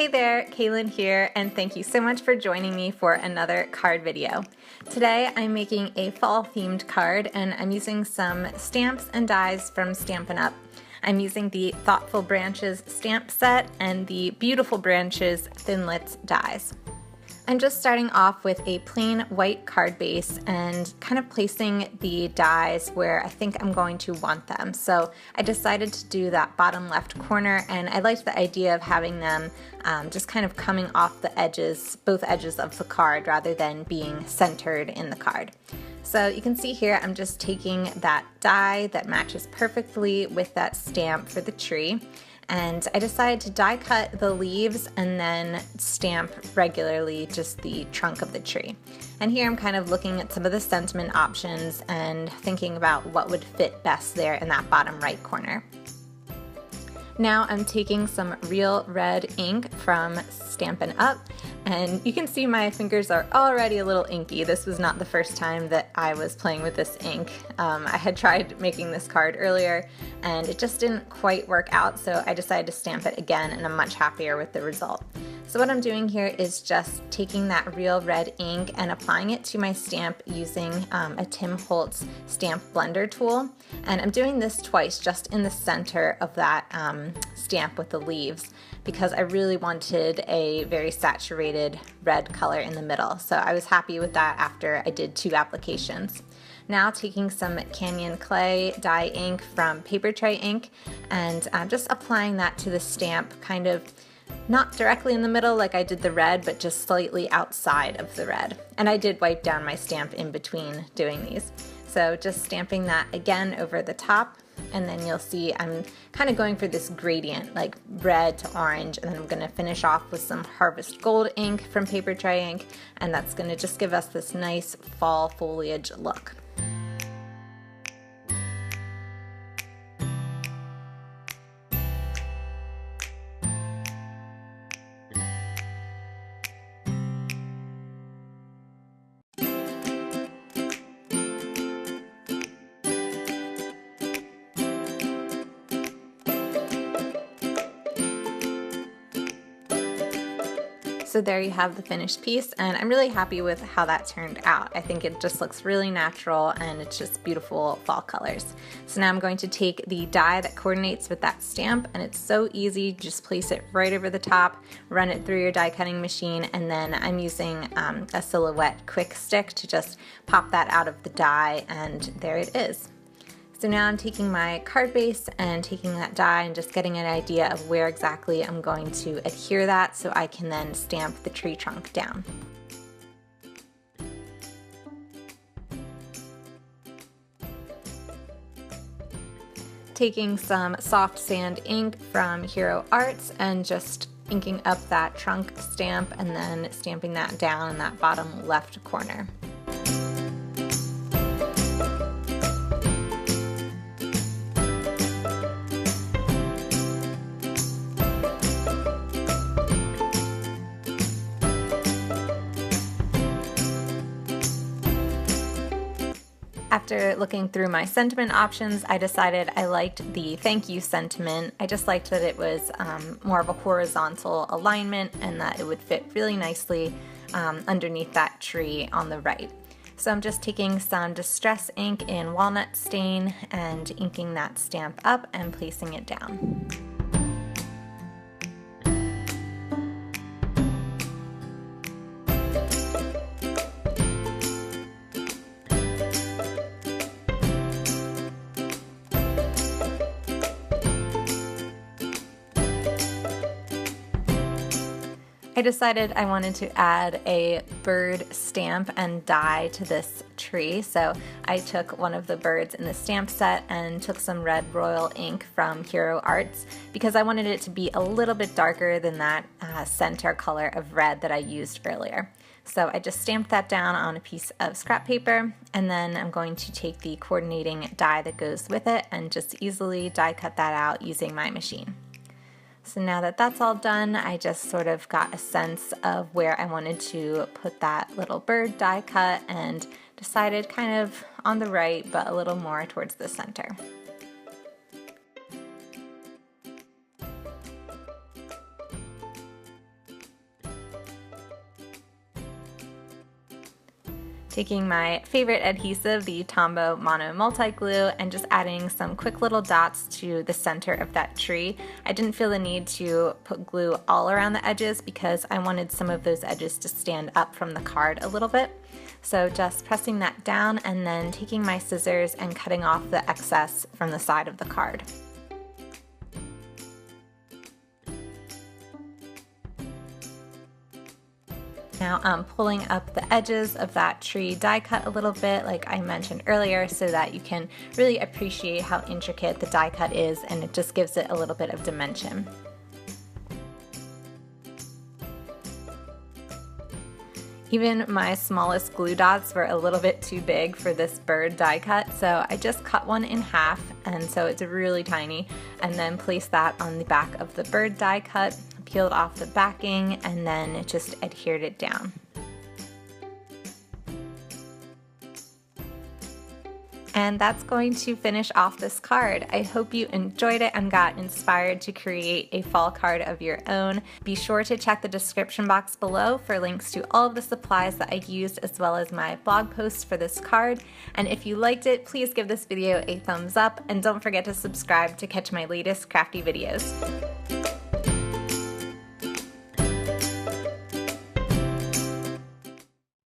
Hey there, Kalyn here, and thank you so much for joining me for another card video. Today I'm making a fall themed card and I'm using some stamps and dies from Stampin' Up. I'm using the Thoughtful Branches stamp set and the Beautiful Branches Thinlits dies. I'm just starting off with a plain white card base and kind of placing the dies where I think I'm going to want them. So I decided to do that bottom left corner, and I liked the idea of having them just kind of coming off the edges, both edges of the card, rather than being centered in the card. So you can see here I'm just taking that die that matches perfectly with that stamp for the tree. And I decided to die cut the leaves and then stamp regularly just the trunk of the tree. And here I'm kind of looking at some of the sentiment options and thinking about what would fit best there in that bottom right corner. Now I'm taking some real red ink from Stampin' Up, and you can see my fingers are already a little inky. This was not the first time that I was playing with this ink. I had tried making this card earlier and it just didn't quite work out, so I decided to stamp it again and I'm much happier with the result. So what I'm doing here is just taking that real red ink and applying it to my stamp using a Tim Holtz stamp blender tool. And I'm doing this twice just in the center of that stamp with the leaves because I really wanted a very saturated red color in the middle. So I was happy with that after I did 2 applications. Now taking some Canyon Clay dye ink from Papertrey ink and just applying that to the stamp, kind of not directly in the middle like I did the red, but just slightly outside of the red. And I did wipe down my stamp in between doing these. So just stamping that again over the top, and then you'll see I'm kind of going for this gradient, like red to orange, and then I'm going to finish off with some Harvest Gold ink from Papertrey ink, and that's going to just give us this nice fall foliage look. So there you have the finished piece, and I'm really happy with how that turned out. I think it just looks really natural and it's just beautiful fall colors. So now I'm going to take the die that coordinates with that stamp, and it's so easy. Just place it right over the top, run it through your die cutting machine, and then I'm using a Silhouette quick stick to just pop that out of the die, and there it is. So now I'm taking my card base and taking that die and just getting an idea of where exactly I'm going to adhere that so I can then stamp the tree trunk down. Taking some soft sand ink from Hero Arts and just inking up that trunk stamp and then stamping that down in that bottom left corner. After looking through my sentiment options, I decided I liked the thank you sentiment. I just liked that it was more of a horizontal alignment and that it would fit really nicely underneath that tree on the right. So I'm just taking some Distress ink in Walnut stain and inking that stamp up and placing it down. I decided I wanted to add a bird stamp and die to this tree, so I took one of the birds in the stamp set and took some red royal ink from Hero Arts because I wanted it to be a little bit darker than that center color of red that I used earlier. So I just stamped that down on a piece of scrap paper, and then I'm going to take the coordinating die that goes with it and just easily die cut that out using my machine. So now that that's all done, I just sort of got a sense of where I wanted to put that little bird die cut and decided kind of on the right, but a little more towards the center. Taking my favorite adhesive, the Tombow Mono Multi-Glue, and just adding some quick little dots to the center of that tree. I didn't feel the need to put glue all around the edges because I wanted some of those edges to stand up from the card a little bit. So just pressing that down and then taking my scissors and cutting off the excess from the side of the card. Now I'm pulling up the edges of that tree die cut a little bit like I mentioned earlier so that you can really appreciate how intricate the die cut is, and it just gives it a little bit of dimension. Even my smallest glue dots were a little bit too big for this bird die cut, so I just cut one in half, and so it's really tiny, and then placed that on the back of the bird die cut, peeled off the backing, and then just adhered it down. And that's going to finish off this card. I hope you enjoyed it and got inspired to create a fall card of your own. Be sure to check the description box below for links to all of the supplies that I used, as well as my blog post for this card. And if you liked it, please give this video a thumbs up, and don't forget to subscribe to catch my latest crafty videos.